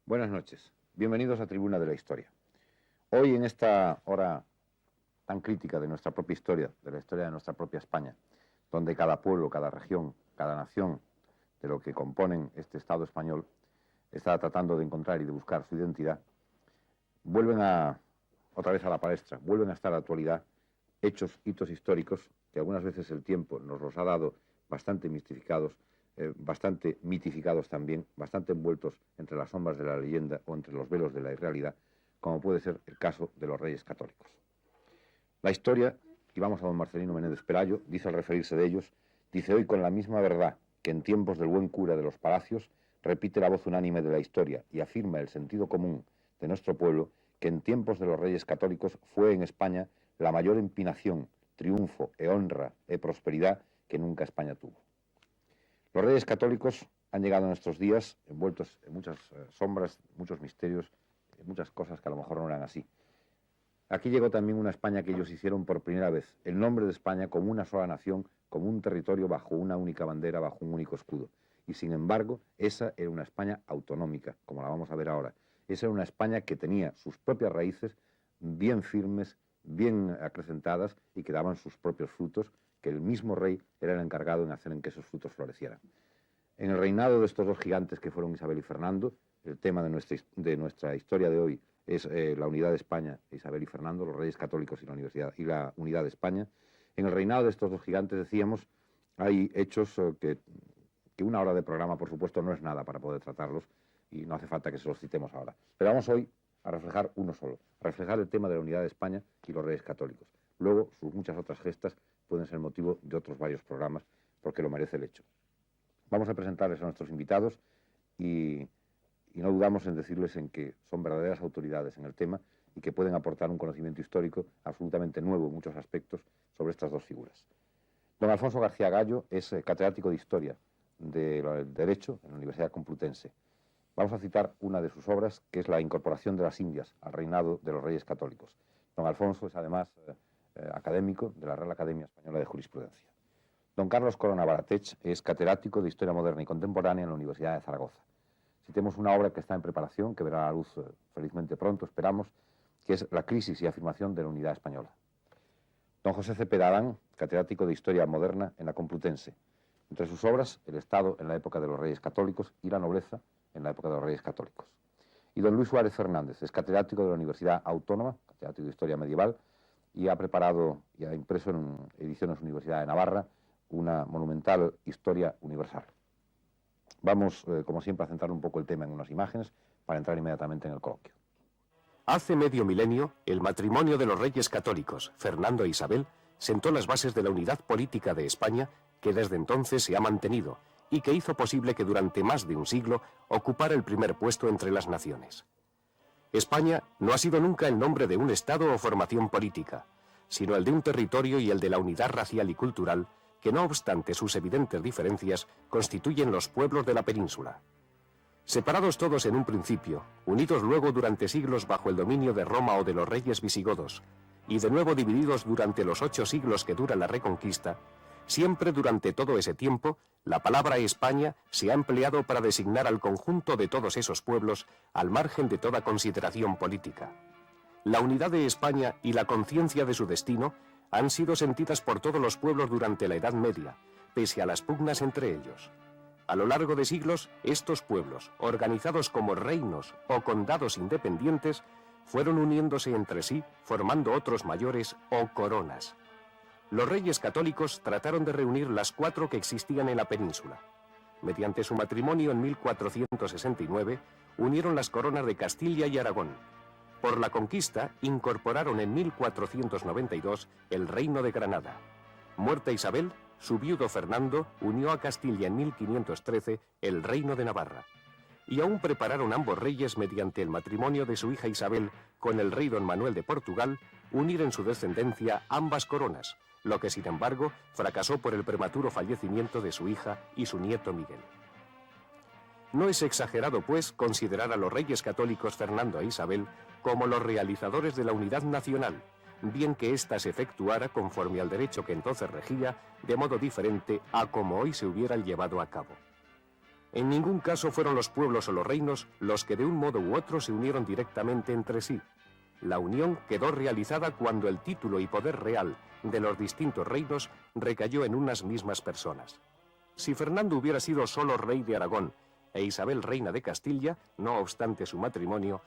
Buenas noches, bienvenidos a Tribuna de la Historia. Hoy, en esta hora tan crítica de nuestra propia historia, de la historia de nuestra propia España, donde cada pueblo, cada región, cada nación de lo que componen este Estado español está tratando de encontrar y de buscar su identidad, vuelven otra vez a la palestra, vuelven a estar a la actualidad hitos históricos que algunas veces el tiempo nos los ha dado bastante mistificados, bastante mitificados también, bastante envueltos entre las sombras de la leyenda o entre los velos de la irrealidad, como puede ser el caso de los Reyes Católicos. La historia, y vamos a don Marcelino Menéndez Pelayo, dice al referirse de ellos, dice hoy con la misma verdad que en tiempos del buen cura de los palacios, repite la voz unánime de la historia y afirma el sentido común de nuestro pueblo, que en tiempos de los Reyes Católicos fue en España la mayor empinación, triunfo e honra e prosperidad que nunca España tuvo. Los Reyes Católicos han llegado a nuestros días envueltos en muchas sombras, muchos misterios, muchas cosas que a lo mejor no eran así. Aquí llegó también una España que ellos hicieron por primera vez, el nombre de España como una sola nación, como un territorio bajo una única bandera, bajo un único escudo. Y sin embargo, esa era una España autonómica, como la vamos a ver ahora. Esa era una España que tenía sus propias raíces bien firmes, bien acrecentadas y que daban sus propios frutos, que el mismo rey era el encargado en hacer en que esos frutos florecieran. En el reinado de estos dos gigantes que fueron Isabel y Fernando, el tema de nuestra historia de hoy es la unidad de España, Isabel y Fernando, los Reyes Católicos y la unidad de España. En el reinado de estos dos gigantes, decíamos, hay hechos que una hora de programa, por supuesto, no es nada para poder tratarlos y no hace falta que se los citemos ahora. Pero vamos hoy a reflejar uno solo, a reflejar el tema de la unidad de España y los Reyes Católicos. Luego, sus muchas otras gestas pueden ser motivo de otros varios programas, porque lo merece el hecho. Vamos a presentarles a nuestros invitados y no dudamos en decirles en que son verdaderas autoridades en el tema y que pueden aportar un conocimiento histórico absolutamente nuevo en muchos aspectos sobre estas dos figuras. Don Alfonso García Gallo es catedrático de Historia del Derecho en la Universidad Complutense. Vamos a citar una de sus obras, que es la incorporación de las Indias al reinado de los Reyes Católicos. Don Alfonso es además académico de la Real Academia Española de Jurisprudencia. Don Carlos Corona Baratech es catedrático de Historia Moderna y Contemporánea en la Universidad de Zaragoza. Citemos una obra que está en preparación, que verá la luz felizmente pronto, esperamos, que es La crisis y afirmación de la unidad española. Don José Cepeda Adán, catedrático de Historia Moderna en la Complutense. Entre sus obras, El Estado en la época de los Reyes Católicos y La nobleza en la época de los Reyes Católicos. Y don Luis Suárez Fernández es catedrático de la Universidad Autónoma, catedrático de Historia Medieval, y ha preparado y ha impreso en Ediciones Universidad de Navarra una monumental Historia Universal. Vamos, como siempre, a centrar un poco el tema en unas imágenes para entrar inmediatamente en el coloquio. Hace medio milenio, el matrimonio de los Reyes Católicos, Fernando e Isabel, sentó las bases de la unidad política de España, que desde entonces se ha mantenido y que hizo posible que durante más de un siglo ocupara el primer puesto entre las naciones. España no ha sido nunca el nombre de un Estado o formación política, sino el de un territorio y el de la unidad racial y cultural que, no obstante sus evidentes diferencias, constituyen los pueblos de la península. Separados todos en un principio, unidos luego durante siglos bajo el dominio de Roma o de los reyes visigodos, y de nuevo divididos durante los 8 siglos que dura la Reconquista, siempre durante todo ese tiempo, la palabra España se ha empleado para designar al conjunto de todos esos pueblos al margen de toda consideración política. La unidad de España y la conciencia de su destino han sido sentidas por todos los pueblos durante la Edad Media, pese a las pugnas entre ellos. A lo largo de siglos, estos pueblos, organizados como reinos o condados independientes, fueron uniéndose entre sí, formando otros mayores o coronas. Los Reyes Católicos trataron de reunir las 4 que existían en la península. Mediante su matrimonio en 1469, unieron las coronas de Castilla y Aragón. Por la conquista, incorporaron en 1492 el reino de Granada. Muerta Isabel, su viudo Fernando unió a Castilla en 1513 el reino de Navarra. Y aún prepararon ambos reyes, mediante el matrimonio de su hija Isabel con el rey don Manuel de Portugal, unir en su descendencia ambas coronas, lo que sin embargo fracasó por el prematuro fallecimiento de su hija y su nieto Miguel. No es exagerado, pues, considerar a los Reyes Católicos Fernando e Isabel como los realizadores de la unidad nacional, bien que ésta se efectuara conforme al derecho que entonces regía, de modo diferente a como hoy se hubiera llevado a cabo. En ningún caso fueron los pueblos o los reinos los que de un modo u otro se unieron directamente entre sí. La unión quedó realizada cuando el título y poder real de los distintos reinos recayó en unas mismas personas. Si Fernando hubiera sido solo rey de Aragón e Isabel reina de Castilla, no obstante su matrimonio,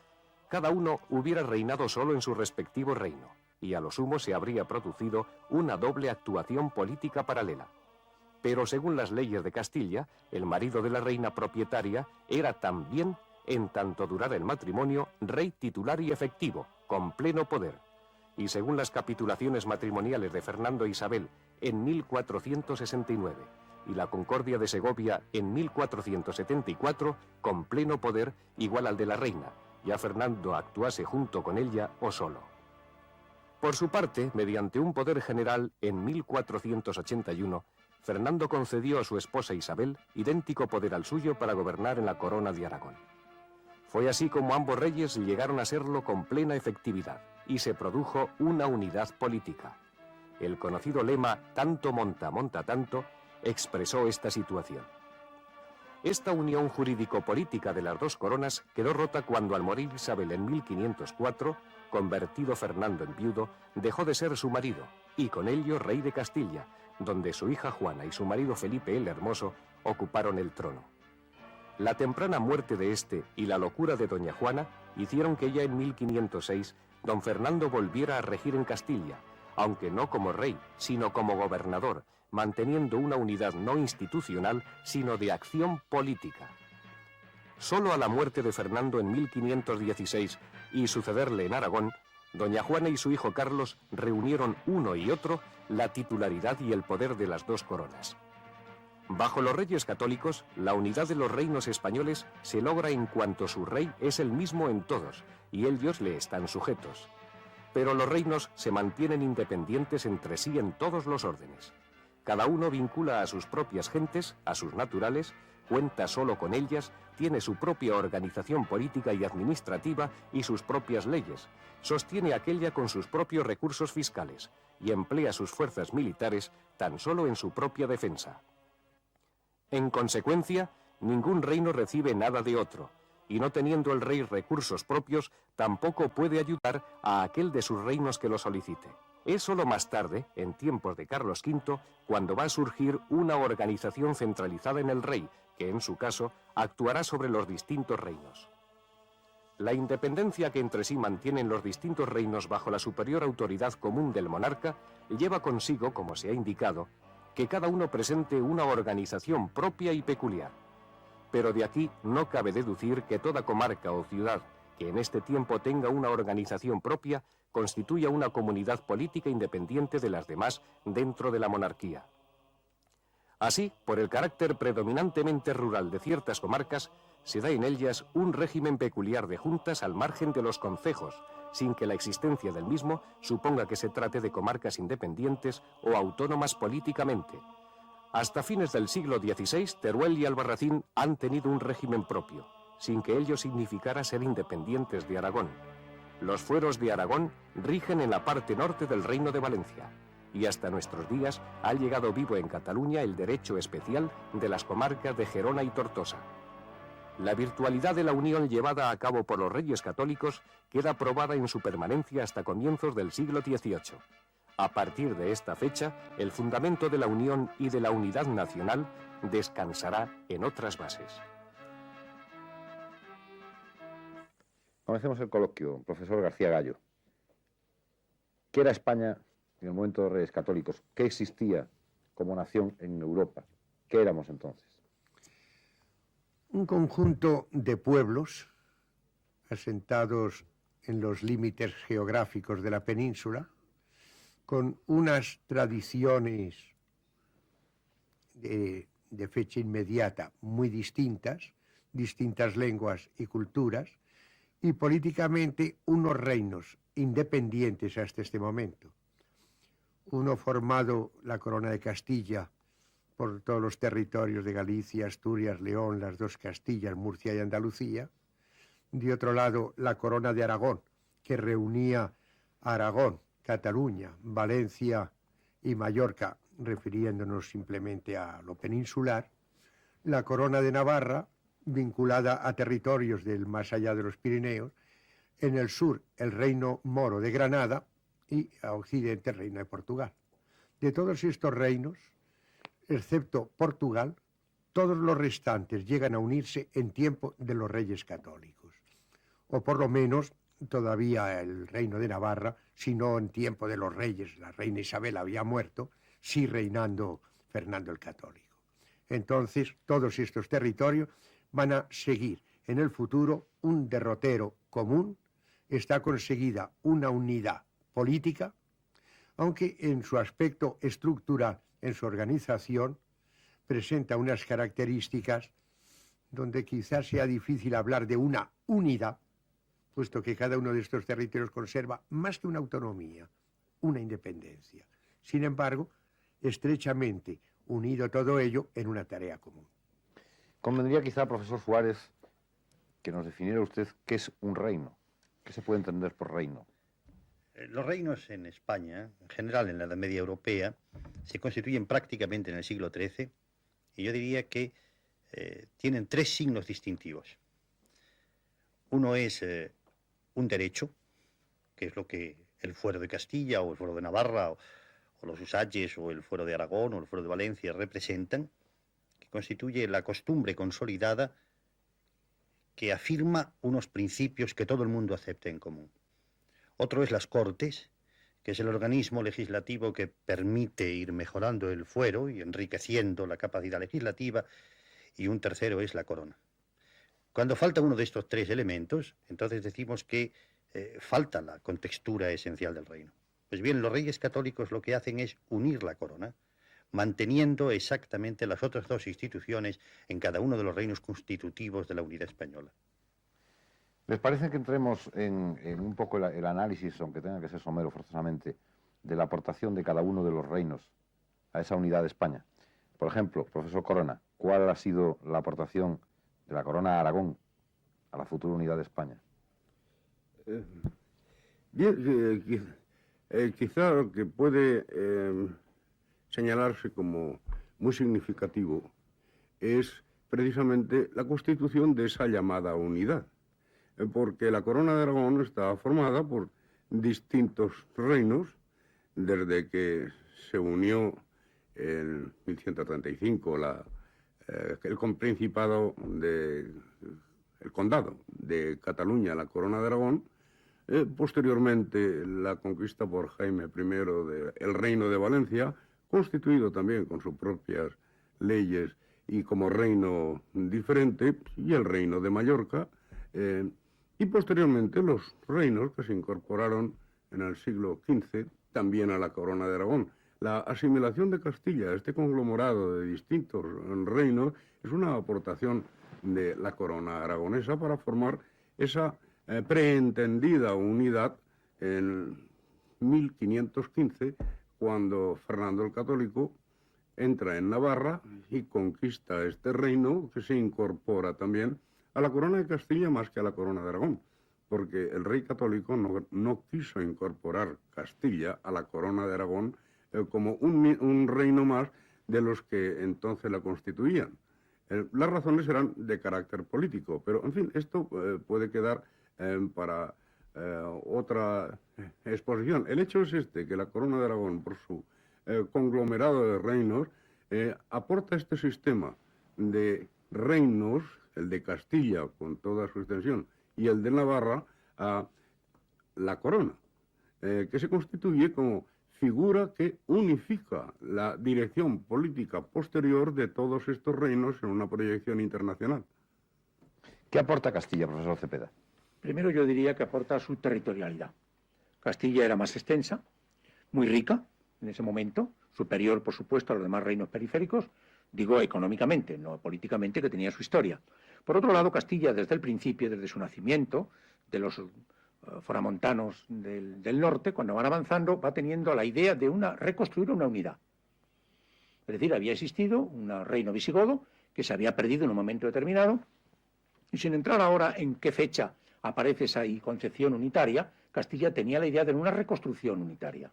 cada uno hubiera reinado solo en su respectivo reino, y a lo sumo se habría producido una doble actuación política paralela. Pero según las leyes de Castilla, el marido de la reina propietaria era también, en tanto durara el matrimonio, rey titular y efectivo, con pleno poder. Y según las capitulaciones matrimoniales de Fernando e Isabel en 1469 y la Concordia de Segovia en 1474, con pleno poder igual al de la reina, ya Fernando actuase junto con ella o solo. Por su parte, mediante un poder general, en 1481, Fernando concedió a su esposa Isabel idéntico poder al suyo para gobernar en la corona de Aragón. Fue así como ambos reyes llegaron a serlo con plena efectividad, y se produjo una unidad política. El conocido lema «tanto monta, monta tanto» expresó esta situación. Esta unión jurídico-política de las dos coronas quedó rota cuando, al morir Isabel en 1504, convertido Fernando en viudo, dejó de ser su marido, y con ello rey de Castilla, donde su hija Juana y su marido Felipe el Hermoso ocuparon el trono. La temprana muerte de este y la locura de doña Juana hicieron que ya en 1506 don Fernando volviera a regir en Castilla, aunque no como rey, sino como gobernador, manteniendo una unidad no institucional, sino de acción política. Solo a la muerte de Fernando en 1516 y sucederle en Aragón, doña Juana y su hijo Carlos reunieron uno y otro la titularidad y el poder de las dos coronas. Bajo los reyes católicos, la unidad de los reinos españoles se logra en cuanto su rey es el mismo en todos, y ellos le están sujetos. Pero los reinos se mantienen independientes entre sí en todos los órdenes. Cada uno vincula a sus propias gentes, a sus naturales, cuenta solo con ellas, tiene su propia organización política y administrativa y sus propias leyes, sostiene aquella con sus propios recursos fiscales y emplea sus fuerzas militares tan solo en su propia defensa. En consecuencia, ningún reino recibe nada de otro, y no teniendo el rey recursos propios, tampoco puede ayudar a aquel de sus reinos que lo solicite. Es solo más tarde, en tiempos de Carlos V, cuando va a surgir una organización centralizada en el rey, que en su caso actuará sobre los distintos reinos. La independencia que entre sí mantienen los distintos reinos bajo la superior autoridad común del monarca lleva consigo, como se ha indicado, que cada uno presente una organización propia y peculiar. Pero de aquí no cabe deducir que toda comarca o ciudad que en este tiempo tenga una organización propia constituya una comunidad política independiente de las demás dentro de la monarquía. Así, por el carácter predominantemente rural de ciertas comarcas, se da en ellas un régimen peculiar de juntas al margen de los concejos, sin que la existencia del mismo suponga que se trate de comarcas independientes o autónomas políticamente. Hasta fines del siglo XVI, Teruel y Albarracín han tenido un régimen propio, sin que ello significara ser independientes de Aragón. Los fueros de Aragón rigen en la parte norte del Reino de Valencia, y hasta nuestros días ha llegado vivo en Cataluña el derecho especial de las comarcas de Gerona y Tortosa. La virtualidad de la unión llevada a cabo por los reyes católicos queda probada en su permanencia hasta comienzos del siglo XVIII. A partir de esta fecha, el fundamento de la unión y de la unidad nacional descansará en otras bases. Comencemos el coloquio, profesor García Gallo. ¿Qué era España en el momento de los Reyes Católicos? ¿Qué existía como nación en Europa? ¿Qué éramos entonces? Un conjunto de pueblos asentados en los límites geográficos de la península, con unas tradiciones de fecha inmediata muy distintas, distintas lenguas y culturas, y políticamente unos reinos independientes hasta este momento. Uno formado, la Corona de Castilla, por todos los territorios de Galicia, Asturias, León, las dos Castillas, Murcia y Andalucía. De otro lado, la Corona de Aragón, que reunía Aragón, Cataluña, Valencia y Mallorca, refiriéndonos simplemente a lo peninsular. la corona de Navarra, vinculada a territorios del más allá de los Pirineos, en el sur el reino moro de Granada y a occidente el reino de Portugal. De todos estos reinos, excepto Portugal, todos los restantes llegan a unirse en tiempo de los reyes católicos, o por lo menos todavía el reino de Navarra, si no en tiempo de los reyes, la reina Isabel había muerto, sí reinando Fernando el Católico. Entonces, todos estos territorios van a seguir en el futuro un derrotero común, está conseguida una unidad política, aunque en su aspecto estructural, en su organización, presenta unas características donde quizás sea difícil hablar de una unidad, puesto que cada uno de estos territorios conserva más que una autonomía, una independencia. Sin embargo, estrechamente unido todo ello en una tarea común. Convendría quizá, profesor Suárez, que nos definiera usted qué es un reino. ¿Qué se puede entender por reino? Los reinos en España, en general en la Edad Media Europea, se constituyen prácticamente en el siglo XIII y yo diría que tienen tres signos distintivos. Uno es un derecho, que es lo que el fuero de Castilla o el fuero de Navarra o los usages o el fuero de Aragón o el fuero de Valencia representan, que constituye la costumbre consolidada que afirma unos principios que todo el mundo acepta en común. Otro es las Cortes, que es el organismo legislativo que permite ir mejorando el fuero y enriqueciendo la capacidad legislativa, y un tercero es la corona. Cuando falta uno de estos tres elementos, entonces decimos que falta la contextura esencial del reino. Pues bien, los reyes católicos lo que hacen es unir la corona, manteniendo exactamente las otras dos instituciones en cada uno de los reinos constitutivos de la unidad española. ¿Les parece que entremos en un poco el análisis, aunque tenga que ser somero forzosamente, de la aportación de cada uno de los reinos a esa unidad de España? Por ejemplo, profesor Corona, ¿cuál ha sido la aportación de la corona de Aragón a la futura unidad de España? Quizá lo que puede señalarse como muy significativo es precisamente la constitución de esa llamada unidad, porque la corona de Aragón está formada por distintos reinos desde que se unió en 1135 el principado el condado de Cataluña, la corona de Aragón. Posteriormente la conquista por Jaime I del reino de Valencia, constituido también con sus propias leyes y como reino diferente, y el reino de Mallorca, y posteriormente los reinos que se incorporaron en el siglo XV también a la corona de Aragón. La asimilación de Castilla a este conglomerado de distintos reinos es una aportación de la corona aragonesa para formar esa preentendida unidad en 1515, cuando Fernando el Católico entra en Navarra y conquista este reino, que se incorpora también a la corona de Castilla más que a la corona de Aragón, porque el rey católico no quiso incorporar Castilla a la corona de Aragón como un reino más de los que entonces la constituían. Las razones eran de carácter político, pero en fin, esto puede quedar para otra exposición. El hecho es que la corona de Aragón, por su conglomerado de reinos, aporta este sistema de reinos, el de Castilla con toda su extensión y el de Navarra, a la corona, que se constituye como figura que unifica la dirección política posterior de todos estos reinos en una proyección internacional. ¿Qué aporta Castilla, profesor Cepeda? Primero yo diría que aporta su territorialidad. Castilla era más extensa, muy rica en ese momento, superior, por supuesto, a los demás reinos periféricos, digo económicamente, no políticamente, que tenía su historia. Por otro lado, Castilla, desde el principio, desde su nacimiento, de los foramontanos del norte, cuando van avanzando, va teniendo la idea de reconstruir una unidad. Es decir, había existido un reino visigodo que se había perdido en un momento determinado, y sin entrar ahora en qué fecha aparece esa concepción unitaria, Castilla tenía la idea de una reconstrucción unitaria.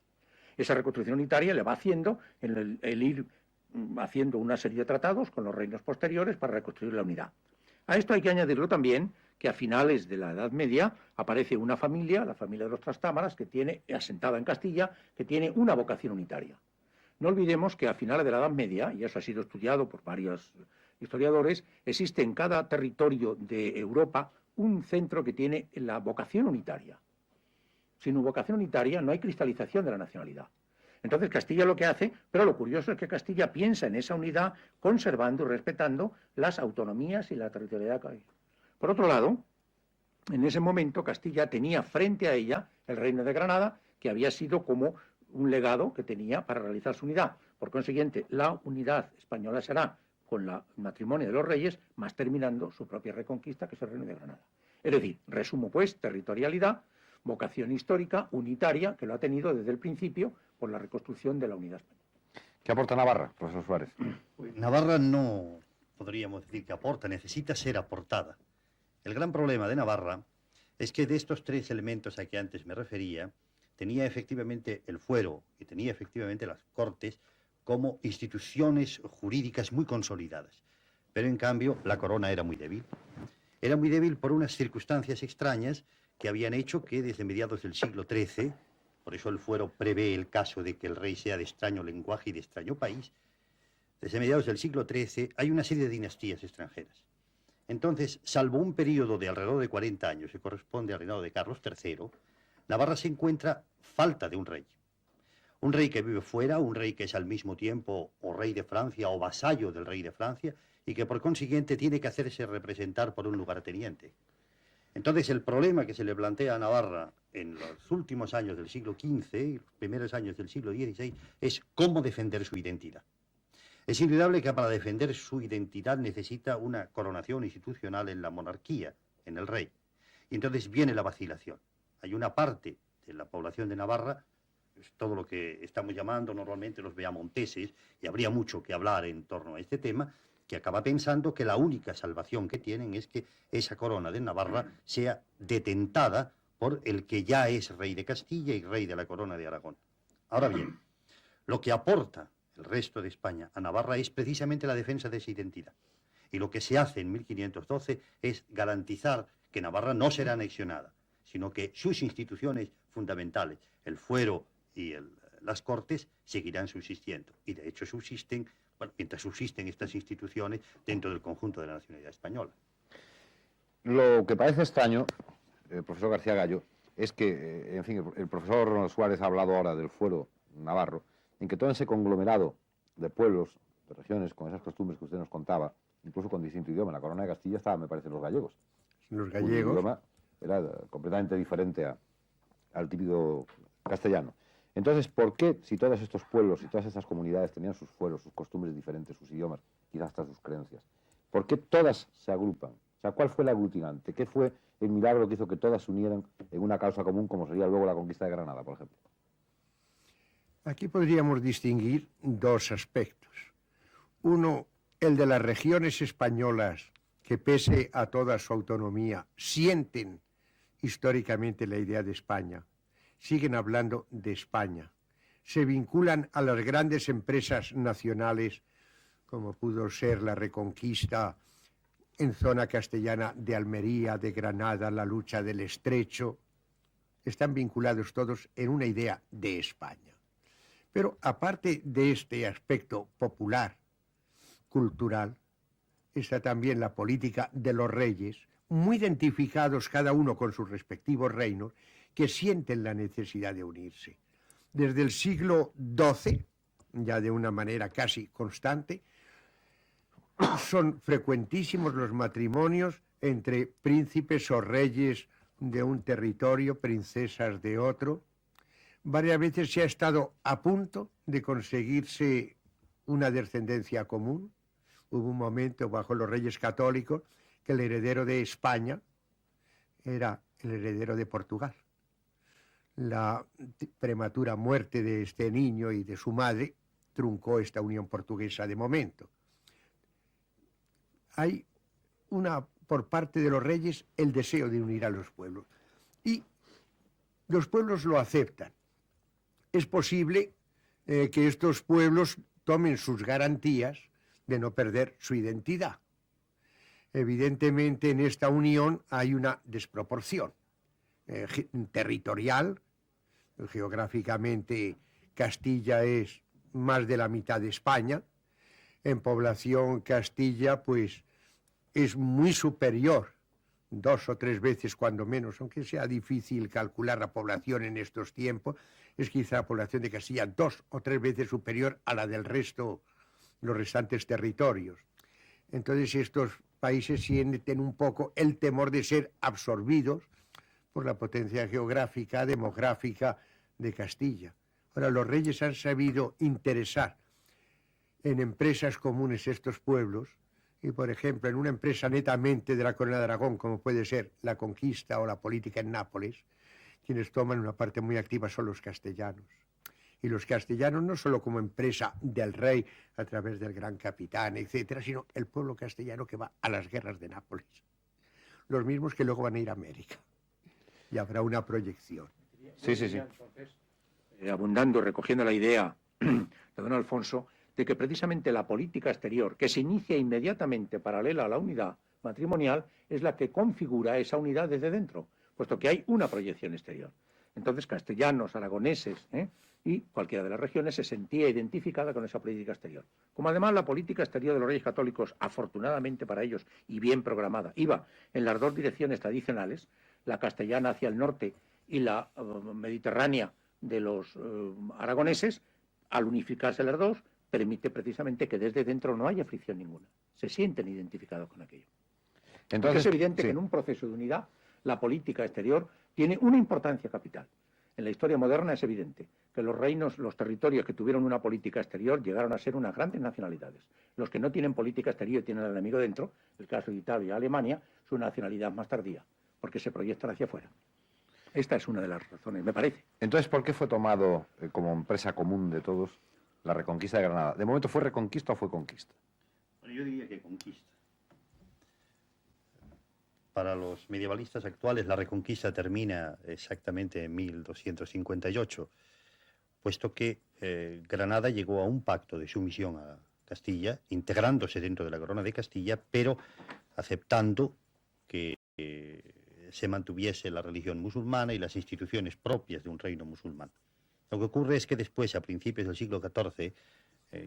Esa reconstrucción unitaria le va haciendo el ir haciendo una serie de tratados con los reinos posteriores para reconstruir la unidad. A esto hay que añadirlo también que a finales de la Edad Media aparece una familia, la familia de los Trastámaras, que tiene, asentada en Castilla, que tiene una vocación unitaria. No olvidemos que a finales de la Edad Media, y eso ha sido estudiado por varios historiadores, existe en cada territorio de Europa un centro que tiene la vocación unitaria. Sin vocación unitaria no hay cristalización de la nacionalidad. Entonces Castilla lo que hace, pero lo curioso es que Castilla piensa en esa unidad conservando y respetando las autonomías y la territorialidad que hay. Por otro lado, en ese momento Castilla tenía frente a ella el Reino de Granada, que había sido como un legado que tenía para realizar su unidad. Por consiguiente, la unidad española será con el matrimonio de los reyes, más terminando su propia reconquista, que es el Reino de Granada. Es decir, resumo pues, territorialidad, vocación histórica, unitaria, que lo ha tenido desde el principio por la reconstrucción de la unidad española. ¿Qué aporta Navarra, profesor Suárez? Navarra no podríamos decir que aporta, necesita ser aportada. El gran problema de Navarra es que de estos tres elementos a que antes me refería, tenía efectivamente el fuero y tenía efectivamente las cortes como instituciones jurídicas muy consolidadas. Pero en cambio la corona era muy débil. Era muy débil por unas circunstancias extrañas que habían hecho que desde mediados del siglo XIII, por eso el fuero prevé el caso de que el rey sea de extraño lenguaje y de extraño país, desde mediados del siglo XIII hay una serie de dinastías extranjeras. Entonces, salvo un periodo de alrededor de 40 años, que corresponde al reinado de Carlos III, Navarra se encuentra falta de un rey. Un rey que vive fuera, un rey que es al mismo tiempo o rey de Francia o vasallo del rey de Francia, y que por consiguiente tiene que hacerse representar por un lugarteniente. Entonces, el problema que se le plantea a Navarra en los últimos años del siglo XV y los primeros años del siglo XVI es cómo defender su identidad. Es indudable que para defender su identidad necesita una coronación institucional en la monarquía, en el rey. Y entonces viene la vacilación. Hay una parte de la población de Navarra, es todo lo que estamos llamando normalmente los beamonteses, y habría mucho que hablar en torno a este tema, que acaba pensando que la única salvación que tienen es que esa corona de Navarra sea detentada por el que ya es rey de Castilla y rey de la corona de Aragón. Ahora bien, lo que aporta el resto de España a Navarra es precisamente la defensa de esa identidad. Y lo que se hace en 1512 es garantizar que Navarra no será anexionada, sino que sus instituciones fundamentales, el fuero y las cortes, seguirán subsistiendo. Y de hecho subsisten, bueno, mientras subsisten estas instituciones dentro del conjunto de la nacionalidad española. Lo que parece extraño, profesor García Gallo, es que, en fin, el profesor Suárez ha hablado ahora del fuero navarro, en que todo ese conglomerado de pueblos, de regiones, con esas costumbres que usted nos contaba, incluso con distinto idioma. En la corona de Castilla estaban, me parece, los gallegos. Los gallegos. El idioma era completamente diferente al típico castellano. Entonces, ¿por qué, si todos estos pueblos y todas estas comunidades tenían sus fueros, sus costumbres diferentes, sus idiomas, quizás hasta sus creencias, por qué todas se agrupan? O sea, ¿cuál fue el aglutinante? ¿Qué fue el milagro que hizo que todas se unieran en una causa común, como sería luego la conquista de Granada, por ejemplo? Aquí podríamos distinguir dos aspectos. Uno, el de las regiones españolas que, pese a toda su autonomía, sienten históricamente la idea de España, siguen hablando de España, se vinculan a las grandes empresas nacionales, como pudo ser la Reconquista en zona castellana de Almería, de Granada, la lucha del Estrecho. Están vinculados todos en una idea de España. Pero aparte de este aspecto popular, cultural, está también la política de los reyes, muy identificados cada uno con sus respectivos reinos, que sienten la necesidad de unirse. Desde el siglo XII, ya de una manera casi constante, son frecuentísimos los matrimonios entre príncipes o reyes de un territorio, princesas de otro. Varias veces se ha estado a punto de conseguirse una descendencia común. Hubo un momento bajo los reyes católicos que el heredero de España era el heredero de Portugal. La prematura muerte de este niño y de su madre truncó esta unión portuguesa de momento. Hay por parte de los reyes el deseo de unir a los pueblos. Y los pueblos lo aceptan. Es posible que estos pueblos tomen sus garantías de no perder su identidad. Evidentemente, en esta unión hay una desproporción territorial. Geográficamente, Castilla es más de la mitad de España. En población, Castilla, pues, es muy superior, 2 o 3 veces cuando menos, aunque sea difícil calcular la población en estos tiempos, es quizá la población de Castilla 2 o 3 veces superior a la del resto, los restantes territorios. Entonces estos países sienten un poco el temor de ser absorbidos por la potencia geográfica, demográfica de Castilla. Ahora, los reyes han sabido interesar en empresas comunes estos pueblos, y por ejemplo, en una empresa netamente de la Corona de Aragón, como puede ser la conquista o la política en Nápoles, quienes toman una parte muy activa son los castellanos. Y los castellanos no solo como empresa del rey a través del gran capitán, etcétera, sino el pueblo castellano que va a las guerras de Nápoles. Los mismos que luego van a ir a América. Y habrá una proyección. Sí, sí, sí. Abundando, recogiendo la idea de don Alfonso, de que precisamente la política exterior, que se inicia inmediatamente paralela a la unidad matrimonial, es la que configura esa unidad desde dentro, puesto que hay una proyección exterior. Entonces, castellanos, aragoneses y cualquiera de las regiones se sentía identificada con esa política exterior. Como además la política exterior de los Reyes Católicos, afortunadamente para ellos y bien programada, iba en las dos direcciones tradicionales, la castellana hacia el norte y la mediterránea de los aragoneses, al unificarse las dos, permite precisamente que desde dentro no haya fricción ninguna. Se sienten identificados con aquello. Entonces, es evidente que en un proceso de unidad la política exterior tiene una importancia capital. En la historia moderna es evidente que los reinos, los territorios que tuvieron una política exterior llegaron a ser unas grandes nacionalidades. Los que no tienen política exterior y tienen al enemigo dentro, el caso de Italia y Alemania, su nacionalidad más tardía, porque se proyectan hacia afuera. Esta es una de las razones, me parece. Entonces, ¿por qué fue tomado como empresa común de todos la reconquista de Granada? ¿De momento fue reconquista o fue conquista? Bueno, yo diría que conquista. Para los medievalistas actuales, la reconquista termina exactamente en 1258, puesto que Granada llegó a un pacto de sumisión a Castilla, integrándose dentro de la corona de Castilla, pero aceptando que se mantuviese la religión musulmana y las instituciones propias de un reino musulmán. Lo que ocurre es que después, a principios del siglo XIV,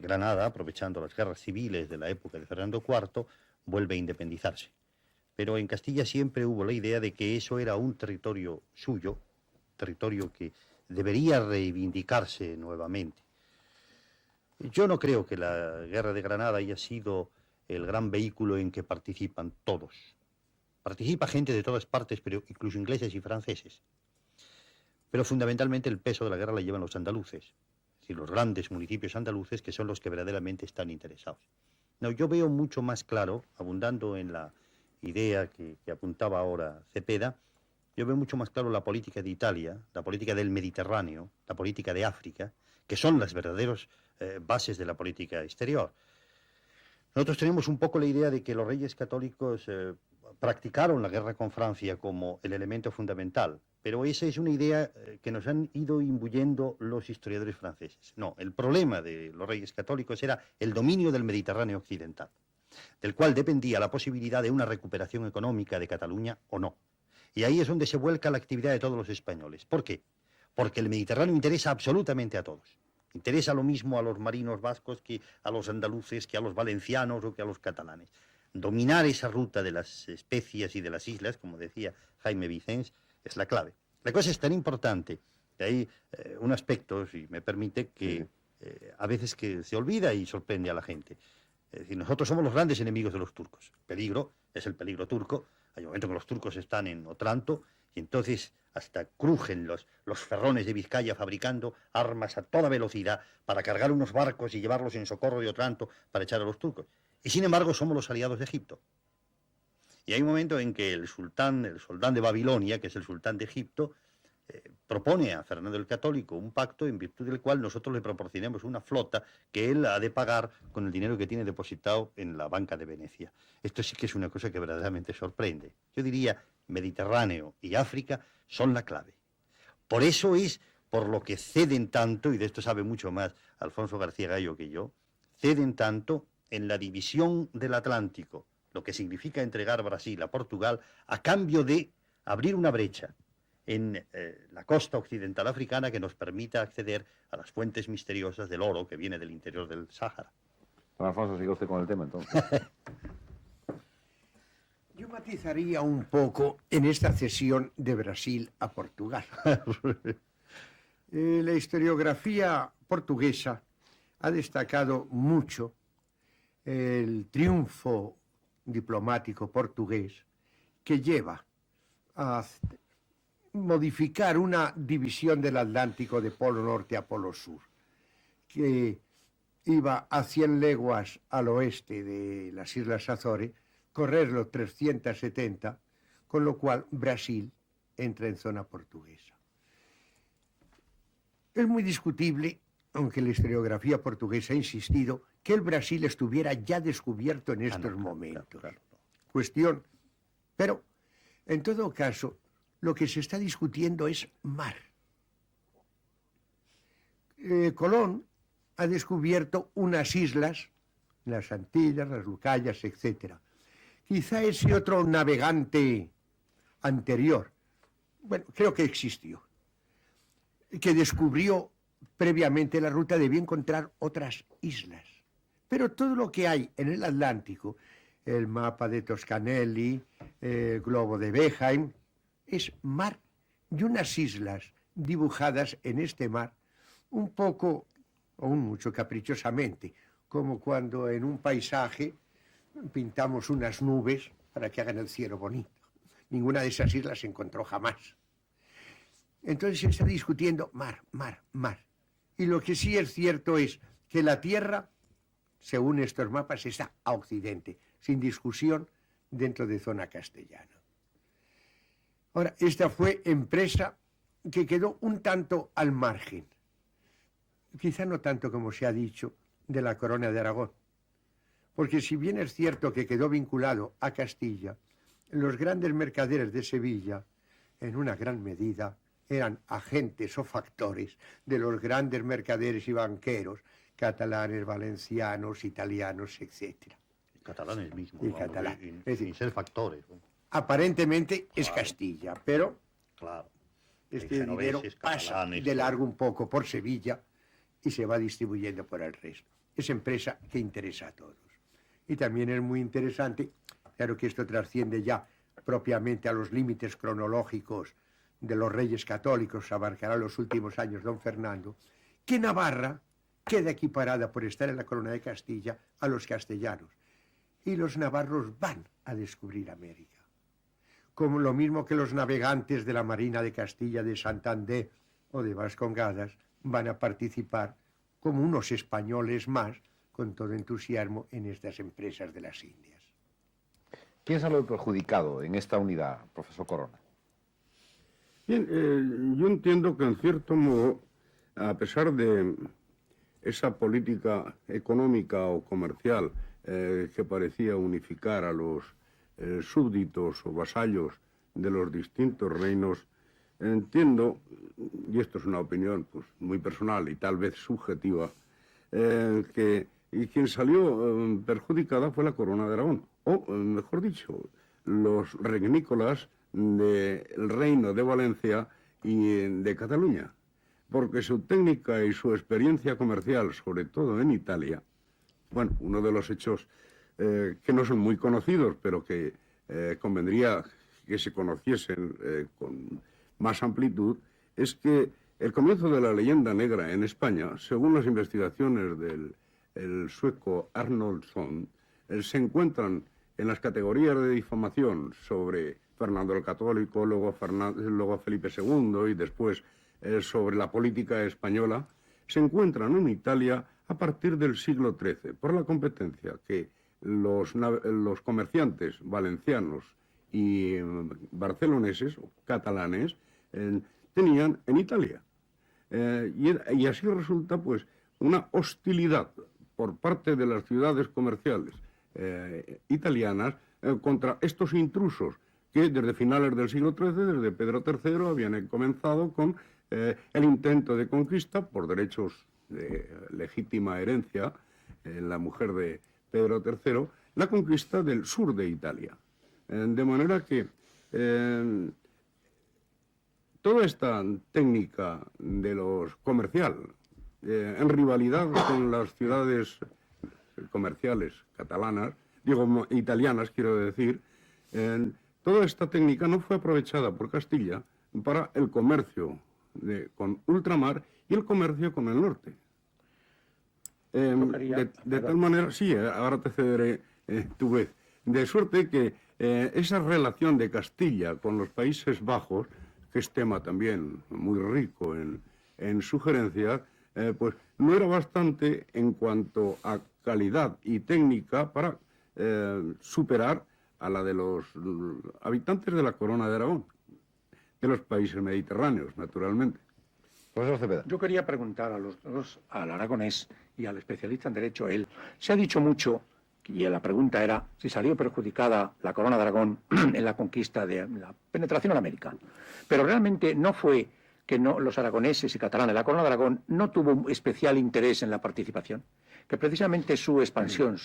Granada, aprovechando las guerras civiles de la época de Fernando IV, vuelve a independizarse. Pero en Castilla siempre hubo la idea de que eso era un territorio suyo, territorio que debería reivindicarse nuevamente. Yo no creo que la Guerra de Granada haya sido el gran vehículo en que participan todos. Participa gente de todas partes, pero incluso ingleses y franceses. Pero fundamentalmente el peso de la guerra la llevan los andaluces, es decir, los grandes municipios andaluces que son los que verdaderamente están interesados. No, yo veo mucho más claro, abundando en la idea que apuntaba ahora Cepeda, yo veo mucho más claro la política de Italia, la política del Mediterráneo, la política de África, que son las verdaderas bases de la política exterior. Nosotros tenemos un poco la idea de que los reyes católicos practicaron la guerra con Francia como el elemento fundamental, pero esa es una idea que nos han ido imbuyendo los historiadores franceses. No, el problema de los reyes católicos era el dominio del Mediterráneo occidental, del cual dependía la posibilidad de una recuperación económica de Cataluña o no. Y ahí es donde se vuelca la actividad de todos los españoles. ¿Por qué? Porque el Mediterráneo interesa absolutamente a todos. Interesa lo mismo a los marinos vascos que a los andaluces, que a los valencianos o que a los catalanes. Dominar esa ruta de las especias y de las islas, como decía Jaime Vicens, es la clave. La cosa es tan importante que hay un aspecto, si me permite, que a veces que se olvida y sorprende a la gente. Es decir, nosotros somos los grandes enemigos de los turcos. El peligro es el peligro turco. Hay un momento que los turcos están en Otranto y entonces hasta crujen los ferrones de Vizcaya fabricando armas a toda velocidad para cargar unos barcos y llevarlos en socorro de Otranto para echar a los turcos. Y sin embargo somos los aliados de Egipto. Y hay un momento en que el sultán de Babilonia, que es el sultán de Egipto, propone a Fernando el Católico un pacto en virtud del cual nosotros le proporcionemos una flota que él ha de pagar con el dinero que tiene depositado en la Banca de Venecia. Esto sí que es una cosa que verdaderamente sorprende. Yo diría, Mediterráneo y África son la clave. Por eso es por lo que ceden tanto, y de esto sabe mucho más Alfonso García Gallo que yo, ceden tanto en la división del Atlántico, lo que significa entregar Brasil a Portugal, a cambio de abrir una brecha en la costa occidental africana que nos permita acceder a las fuentes misteriosas del oro que viene del interior del Sáhara. Don Alfonso, siga usted con el tema, entonces. Yo matizaría un poco en esta cesión de Brasil a Portugal. La historiografía portuguesa ha destacado mucho el triunfo diplomático portugués que lleva a modificar una división del Atlántico de polo norte a polo sur, que iba a 100 leguas al oeste de las Islas Azores, correrlo 370, con lo cual Brasil entra en zona portuguesa. Es muy discutible, aunque la historiografía portuguesa ha insistido, que el Brasil estuviera ya descubierto en estos momentos. Claro. Cuestión. Pero, en todo caso, lo que se está discutiendo es mar. Colón ha descubierto unas islas, las Antillas, las Lucayas, etc. Quizá ese otro navegante anterior, bueno, creo que existió, que descubrió previamente la ruta, debía encontrar otras islas. Pero todo lo que hay en el Atlántico, el mapa de Toscanelli, el globo de Behaim, es mar y unas islas dibujadas en este mar un poco o un mucho caprichosamente, como cuando en un paisaje pintamos unas nubes para que hagan el cielo bonito. Ninguna de esas islas se encontró jamás. Entonces se está discutiendo mar, mar, mar. Y lo que sí es cierto es que la Tierra, según estos mapas, está a occidente, sin discusión, dentro de zona castellana. Ahora, esta fue empresa que quedó un tanto al margen, quizá no tanto como se ha dicho, de la Corona de Aragón. Porque si bien es cierto que quedó vinculado a Castilla, los grandes mercaderes de Sevilla, en una gran medida, eran agentes o factores de los grandes mercaderes y banqueros catalanes, valencianos, italianos, etc. Catalanes mismos. Y catalanes. Sin Es decir, ser factores. aparentemente es Castilla, pero Claro. este dinero Genoveses, pasa catalanes, de largo un poco por Sevilla y se va distribuyendo por el resto. Es empresa que interesa a todos. Y también es muy interesante, claro que esto trasciende ya propiamente a los límites cronológicos de los reyes católicos, abarcará los últimos años don Fernando, que Navarra queda equiparada por estar en la corona de Castilla a los castellanos. Y los navarros van a descubrir América. Como lo mismo que los navegantes de la Marina de Castilla, de Santander o de Vascongadas van a participar como unos españoles más, con todo entusiasmo, en estas empresas de las Indias. ¿Quién salió perjudicado en esta unidad, profesor Corona? Bien, yo entiendo que en cierto modo, a pesar de esa política económica o comercial que parecía unificar a los súbditos o vasallos de los distintos reinos, entiendo, y esto es una opinión pues, muy personal y tal vez subjetiva, que quien salió perjudicada fue la Corona de Aragón, o mejor dicho, los regnícolas del Reino de Valencia y de Cataluña, porque su técnica y su experiencia comercial, sobre todo en Italia, bueno, uno de los hechos que no son muy conocidos, pero que convendría que se conociesen con más amplitud, es que el comienzo de la leyenda negra en España, según las investigaciones del sueco Arnoldsson, se encuentran en las categorías de difamación sobre Fernando el Católico, luego Felipe II y después sobre la política española, se encuentran en Italia a partir del siglo XIII, por la competencia que los comerciantes valencianos y barceloneses, o catalanes, tenían en Italia. Y así resulta, pues, una hostilidad por parte de las ciudades comerciales italianas contra estos intrusos que desde finales del siglo XIII, desde Pedro III, habían comenzado con el intento de conquista por derechos de legítima herencia la mujer de Pedro III, la conquista del sur de Italia. De manera que toda esta técnica de los comercial, en rivalidad con las ciudades comerciales catalanas, digo italianas quiero decir, toda esta técnica no fue aprovechada por Castilla para el comercio con ultramar y el comercio con el norte. De tal manera, sí, ahora te cederé tu vez, de suerte que esa relación de Castilla con los Países Bajos, que es tema también muy rico en sugerencias, pues no era bastante en cuanto a calidad y técnica para superar a la de los habitantes de la Corona de Aragón, de los países mediterráneos, naturalmente. Profesor Cepeda. Yo quería preguntar a los dos, al aragonés y al especialista en Derecho, se ha dicho mucho, y la pregunta era si salió perjudicada la Corona de Aragón en la conquista de la penetración en América. Pero realmente no fue que los aragoneses y catalanes, la Corona de Aragón no tuvo especial interés en la participación, que precisamente su expansión,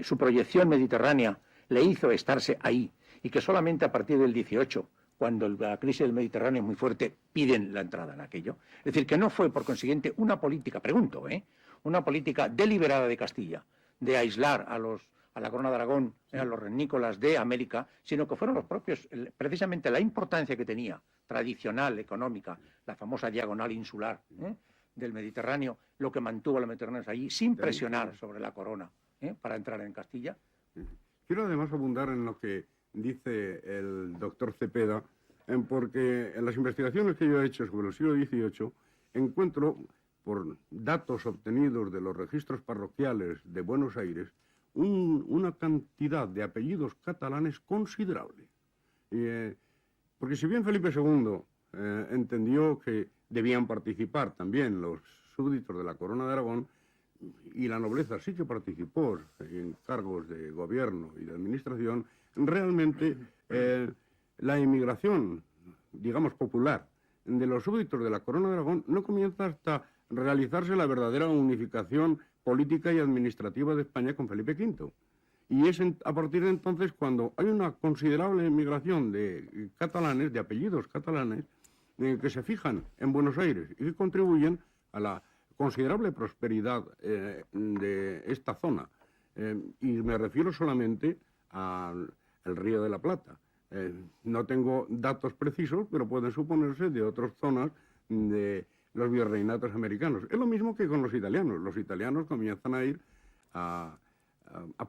su proyección mediterránea le hizo estarse ahí, y que solamente a partir del 18, cuando la crisis del Mediterráneo es muy fuerte, piden la entrada en aquello. Es decir, que no fue, por consiguiente, una política, pregunto, una política deliberada de Castilla, de aislar a la Corona de Aragón, a los rennícolas de América, sino que fueron los propios, precisamente la importancia que tenía, tradicional, económica, la famosa diagonal insular del Mediterráneo, lo que mantuvo a los mediterráneos allí, sin presionar sobre la Corona para entrar en Castilla. Quiero además abundar en lo que dice el doctor Cepeda, porque en las investigaciones que yo he hecho sobre el siglo XVIII encuentro, por datos obtenidos de los registros parroquiales de Buenos Aires, una cantidad de apellidos catalanes considerable. Porque si bien Felipe II entendió que debían participar también los súbditos de la Corona de Aragón, y la nobleza sí que participó en cargos de gobierno y de administración, realmente la emigración, digamos, popular de los súbditos de la Corona de Aragón no comienza hasta realizarse la verdadera unificación política y administrativa de España con Felipe V. Y es a partir de entonces cuando hay una considerable emigración de catalanes, de apellidos catalanes, que se fijan en Buenos Aires y que contribuyen a la considerable prosperidad de esta zona. Y me refiero solamente al Río de la Plata. No tengo datos precisos, pero pueden suponerse de otras zonas de los virreinatos americanos. Es lo mismo que con los italianos. Los italianos comienzan a ir a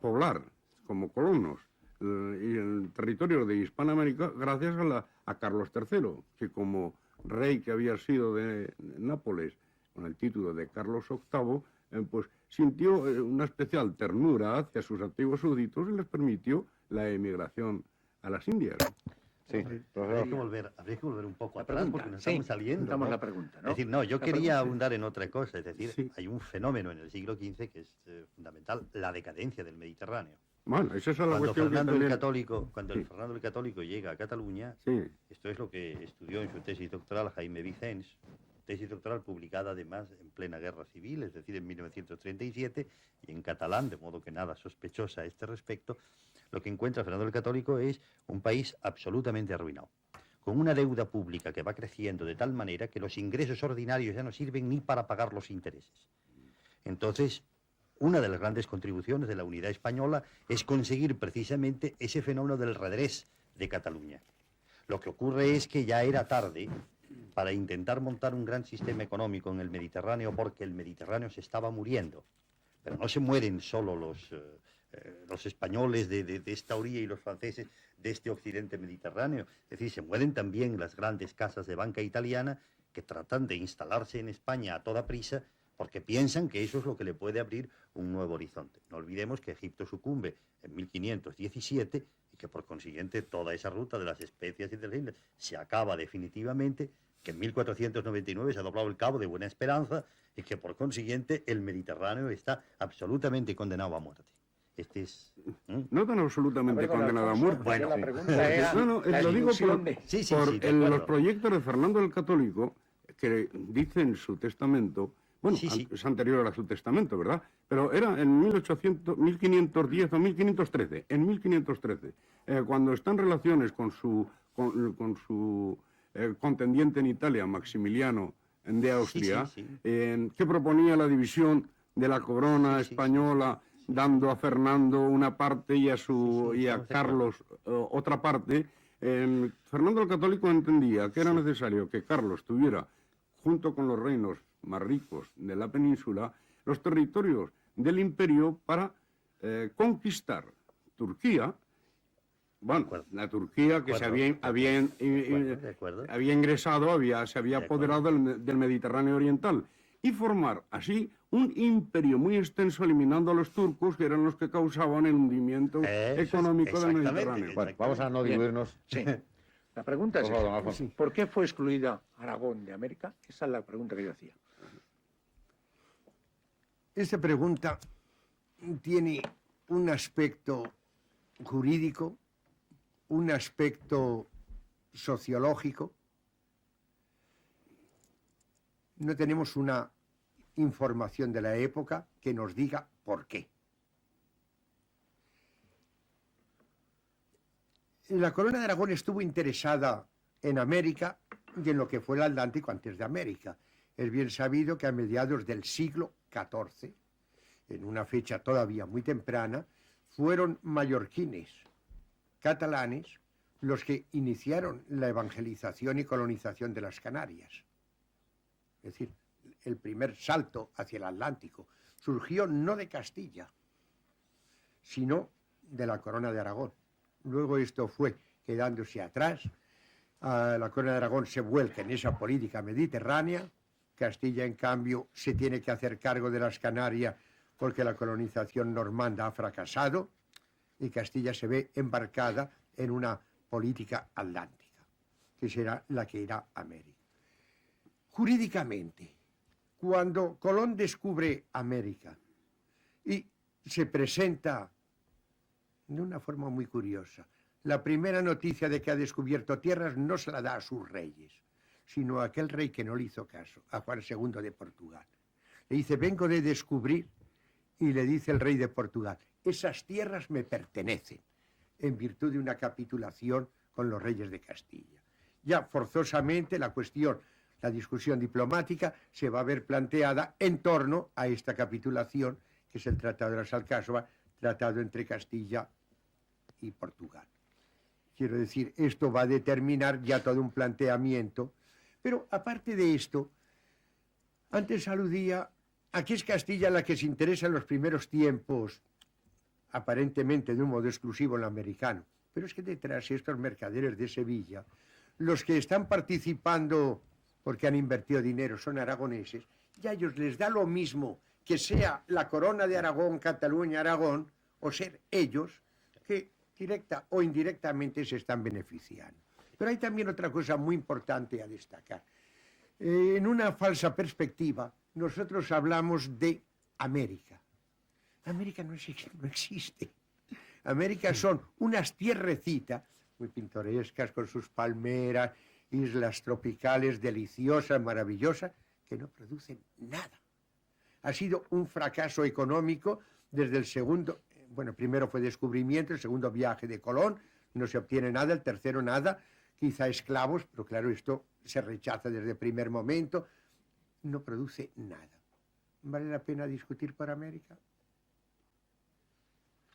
poblar como colonos el territorio de Hispanoamérica gracias a Carlos III, que como rey que había sido de Nápoles con el título de Carlos VIII, pues sintió una especial ternura hacia sus antiguos súbditos y les permitió la emigración a las Indias. Sí, habría que volver un poco atrás porque nos estamos saliendo, ¿no? La pregunta, ¿no? Es decir, yo quería abundar en otra cosa, es decir, hay un fenómeno en el siglo XV que es fundamental, la decadencia del Mediterráneo. Bueno, esa es la Cuando cuestión Fernando que también... Fernando el Católico llega a Cataluña, esto es lo que estudió en su tesis doctoral Jaime Vicens, tesis doctoral publicada además en plena guerra civil, es decir, en 1937, y en catalán, de modo que nada sospechosa a este respecto. Lo que encuentra Fernando el Católico es un país absolutamente arruinado, con una deuda pública que va creciendo de tal manera que los ingresos ordinarios ya no sirven ni para pagar los intereses. Entonces, una de las grandes contribuciones de la unidad española es conseguir precisamente ese fenómeno del redrés de Cataluña. Lo que ocurre es que ya era tarde para intentar montar un gran sistema económico en el Mediterráneo, porque el Mediterráneo se estaba muriendo. Pero no se mueren solo los españoles de esta orilla y los franceses de este occidente mediterráneo. Es decir, se mueren también las grandes casas de banca italiana que tratan de instalarse en España a toda prisa porque piensan que eso es lo que le puede abrir un nuevo horizonte. No olvidemos que Egipto sucumbe en 1517 y que por consiguiente toda esa ruta de las especias y de las islas se acaba definitivamente, que en 1499 se ha doblado el Cabo de Buena Esperanza y que por consiguiente el Mediterráneo está absolutamente condenado a muerte. Este es... No tan absolutamente condenado a muerte. Bueno, la pregunta era lo digo por de... los proyectos de Fernando el Católico, que dice en su testamento Bueno, Sí, sí. es anterior a su testamento, ¿verdad? Pero era en 1510 o 1513, en 1513, cuando está en relaciones con su contendiente en Italia, Maximiliano de Austria, Sí, sí, sí. que proponía la división de la corona Sí, sí, sí. española, dando a Fernando una parte y a Sí, sí, y a estamos de Carlos otra parte. Fernando el Católico entendía que era necesario que Carlos tuviera, junto con los reinos más ricos de la península, los territorios del imperio para conquistar Turquía. Bueno, la Turquía que De acuerdo. había ingresado, se había De acuerdo. apoderado del Mediterráneo Oriental y formar así un imperio muy extenso, eliminando a los turcos, que eran los que causaban el hundimiento Eso es, económico del exactamente. Mediterráneo. Bueno, vamos a no Bien. diluirnos. Sí. La pregunta es Por favor, esta. don Alfonso. ¿Por qué fue excluida Aragón de América? Esa es la pregunta que yo hacía. Esta pregunta tiene un aspecto jurídico, un aspecto sociológico. No tenemos una información de la época que nos diga por qué. La corona de Aragón estuvo interesada en América y en lo que fue el Atlántico antes de América. Es bien sabido que a mediados del siglo XIV, en una fecha todavía muy temprana, fueron mallorquines, catalanes, los que iniciaron la evangelización y colonización de las Canarias. Es decir, el primer salto hacia el Atlántico surgió no de Castilla, sino de la corona de Aragón. Luego esto fue quedándose atrás. La corona de Aragón se vuelca en esa política mediterránea. Castilla, en cambio, se tiene que hacer cargo de las Canarias porque la colonización normanda ha fracasado y Castilla se ve embarcada en una política atlántica, que será la que irá a América. Jurídicamente, cuando Colón descubre América y se presenta de una forma muy curiosa, la primera noticia de que ha descubierto tierras no se la da a sus reyes, sino a aquel rey que no le hizo caso, a Juan II de Portugal. Le dice, vengo de descubrir, y le dice el rey de Portugal, esas tierras me pertenecen, en virtud de una capitulación con los reyes de Castilla. Ya forzosamente la discusión diplomática se va a ver planteada en torno a esta capitulación, que es el Tratado de las Alcáçovas, tratado entre Castilla y Portugal. Quiero decir, esto va a determinar ya todo un planteamiento, pero aparte de esto, antes aludía a que es Castilla la que se interesa en los primeros tiempos, aparentemente de un modo exclusivo en lo americano, pero es que detrás estos mercaderes de Sevilla, los que están participando porque han invertido dinero son aragoneses, y a ellos les da lo mismo que sea la corona de Aragón, Cataluña, Aragón, o ser ellos que directa o indirectamente se están beneficiando. Pero hay también otra cosa muy importante a destacar. En una falsa perspectiva, nosotros hablamos de América. América no existe. América son unas tierrecitas muy pintorescas con sus palmeras, islas tropicales deliciosas, maravillosas, que no producen nada. Ha sido un fracaso económico desde el segundo, primero fue descubrimiento, el segundo viaje de Colón, no se obtiene nada, el tercero nada, quizá esclavos, pero claro, esto se rechaza desde el primer momento, no produce nada. ¿Vale la pena discutir por América?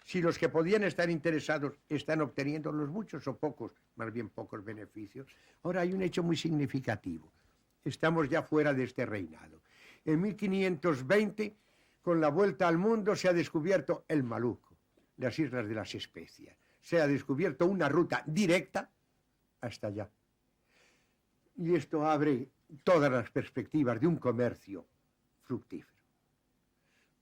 Si los que podían estar interesados están obteniendo los muchos o pocos, más bien pocos beneficios. Ahora hay un hecho muy significativo. Estamos ya fuera de este reinado. En 1520, con la vuelta al mundo, se ha descubierto el Maluco, las Islas de las Especias. Se ha descubierto una ruta directa hasta allá. Y esto abre todas las perspectivas de un comercio fructífero.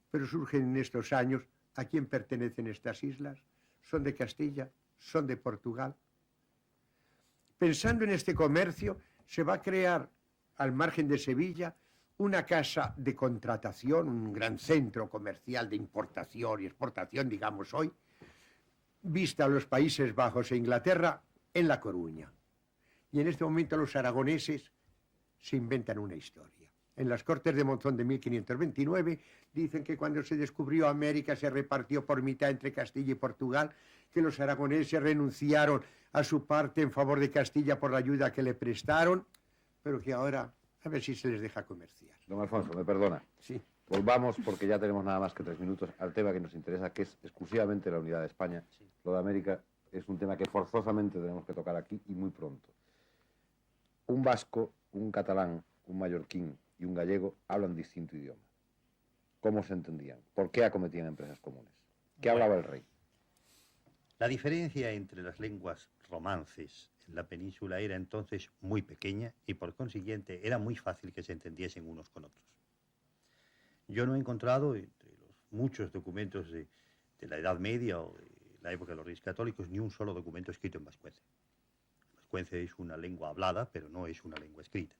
Pero surgen en estos años, ¿a quién pertenecen estas islas? ¿Son de Castilla? ¿Son de Portugal? Pensando en este comercio, se va a crear, al margen de Sevilla, una casa de contratación, un gran centro comercial de importación y exportación, digamos hoy, vista a los Países Bajos e Inglaterra, en La Coruña. Y en este momento los aragoneses se inventan una historia. En las Cortes de Monzón de 1529 dicen que cuando se descubrió América se repartió por mitad entre Castilla y Portugal, que los aragoneses renunciaron a su parte en favor de Castilla por la ayuda que le prestaron, pero que ahora a ver si se les deja comerciar. Don Alfonso, me perdona. Sí. Volvamos, porque ya tenemos nada más que 3 minutos, al tema que nos interesa, que es exclusivamente la unidad de España. Sí. Lo de América es un tema que forzosamente tenemos que tocar aquí y muy pronto. Un vasco, un catalán, un mallorquín y un gallego hablan distinto idioma. ¿Cómo se entendían? ¿Por qué acometían empresas comunes? ¿Qué hablaba el rey? La diferencia entre las lenguas romances en la península era entonces muy pequeña y por consiguiente era muy fácil que se entendiesen unos con otros. Yo no he encontrado entre los muchos documentos de la Edad Media o de la época de los Reyes Católicos ni un solo documento escrito en vascuence. El vascuence es una lengua hablada, pero no es una lengua escrita.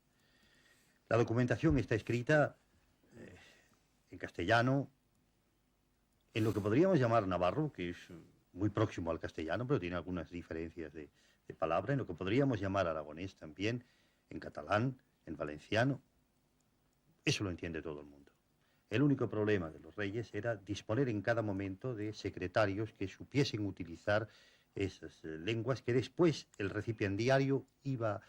La documentación está escrita en castellano, en lo que podríamos llamar navarro, que es muy próximo al castellano, pero tiene algunas diferencias de palabra, en lo que podríamos llamar aragonés también, en catalán, en valenciano. Eso lo entiende todo el mundo. El único problema de los reyes era disponer en cada momento de secretarios que supiesen utilizar esas lenguas que después el recipiendario iba,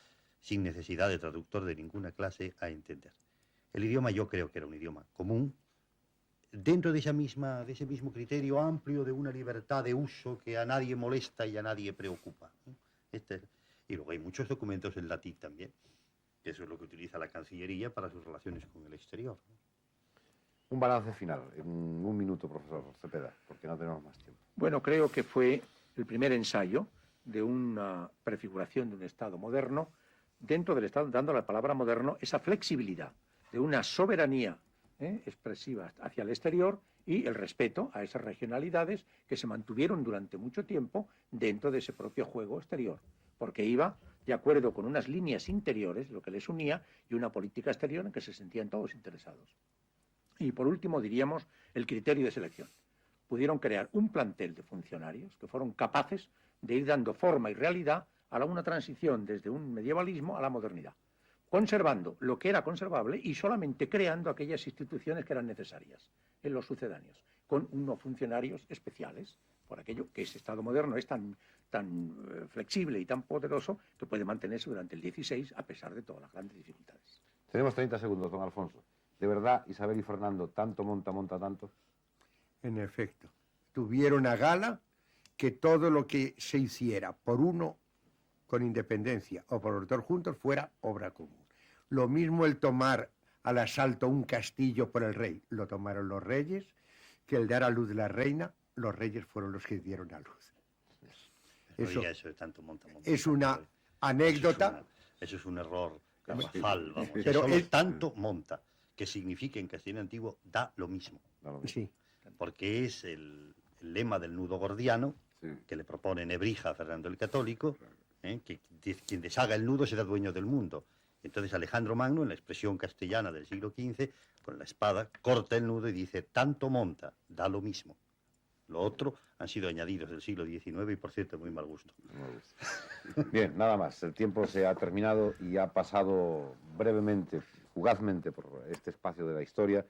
sin necesidad de traductor de ninguna clase, a entender. El idioma yo creo que era un idioma común, dentro de ese mismo criterio amplio de una libertad de uso que a nadie molesta y a nadie preocupa. Y luego hay muchos documentos en latín también, que eso es lo que utiliza la Cancillería para sus relaciones con el exterior. Un balance final, en 1 minuto, profesor Cepeda, porque no tenemos más tiempo. Bueno, creo que fue el primer ensayo de una prefiguración de un Estado moderno, dentro del Estado, dando a la palabra moderno esa flexibilidad de una soberanía expresiva hacia el exterior y el respeto a esas regionalidades que se mantuvieron durante mucho tiempo dentro de ese propio juego exterior, porque iba de acuerdo con unas líneas interiores, lo que les unía, y una política exterior en que se sentían todos interesados. Y por último diríamos el criterio de selección. Pudieron crear un plantel de funcionarios que fueron capaces de ir dando forma y realidad a una transición desde un medievalismo a la modernidad, conservando lo que era conservable y solamente creando aquellas instituciones que eran necesarias en los sucedáneos, con unos funcionarios especiales, por aquello que ese Estado moderno es tan flexible y tan poderoso que puede mantenerse durante el XVI a pesar de todas las grandes dificultades. Tenemos 30 segundos, don Alfonso. ¿De verdad Isabel y Fernando tanto monta tanto? En efecto, tuvieron a gala que todo lo que se hiciera por uno con independencia o por los dos juntos fuera obra común. Lo mismo el tomar al asalto un castillo por el rey, lo tomaron los reyes, que el dar a luz la reina, los reyes fueron los que dieron a luz. Eso de tanto monta. Es una anécdota. Eso es un error garrafal, vamos. Pero es tanto monta, que significa en castellano antiguo da lo mismo. Sí. Porque es el lema del nudo gordiano, que le propone Nebrija a Fernando el Católico, que quien deshaga el nudo será dueño del mundo. Entonces Alejandro Magno, en la expresión castellana del siglo XV, con la espada, corta el nudo y dice, tanto monta, da lo mismo. Lo otro han sido añadidos del siglo XIX y, por cierto, muy mal gusto. Bien, nada más. El tiempo se ha terminado y ha pasado brevemente, fugazmente, por este espacio de la historia,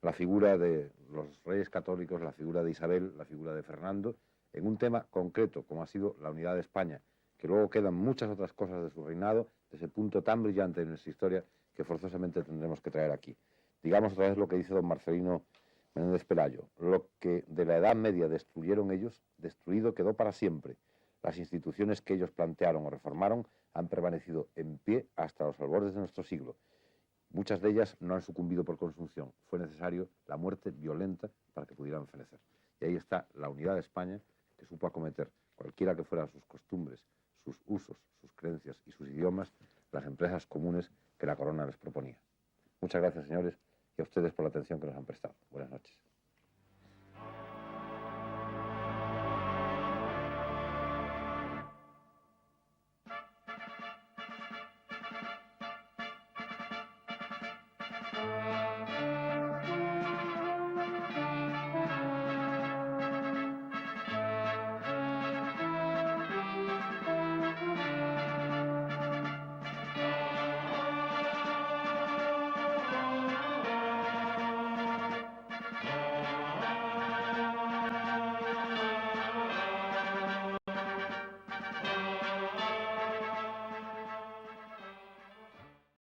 la figura de los reyes católicos, la figura de Isabel, la figura de Fernando, en un tema concreto, como ha sido la unidad de España, que luego quedan muchas otras cosas de su reinado, de ese punto tan brillante de nuestra historia, que forzosamente tendremos que traer aquí. Digamos otra vez lo que dice don Marcelino Menéndez Pelayo: lo que de la Edad Media destruyeron ellos, destruido quedó para siempre. Las instituciones que ellos plantearon o reformaron han permanecido en pie hasta los albores de nuestro siglo. Muchas de ellas no han sucumbido por consunción. Fue necesario la muerte violenta para que pudieran fenecer. Y ahí está la unidad de España, que supo acometer, cualquiera que fueran sus costumbres, sus usos, sus creencias y sus idiomas, las empresas comunes que la corona les proponía. Muchas gracias, señores, y a ustedes por la atención que nos han prestado. Buenas noches.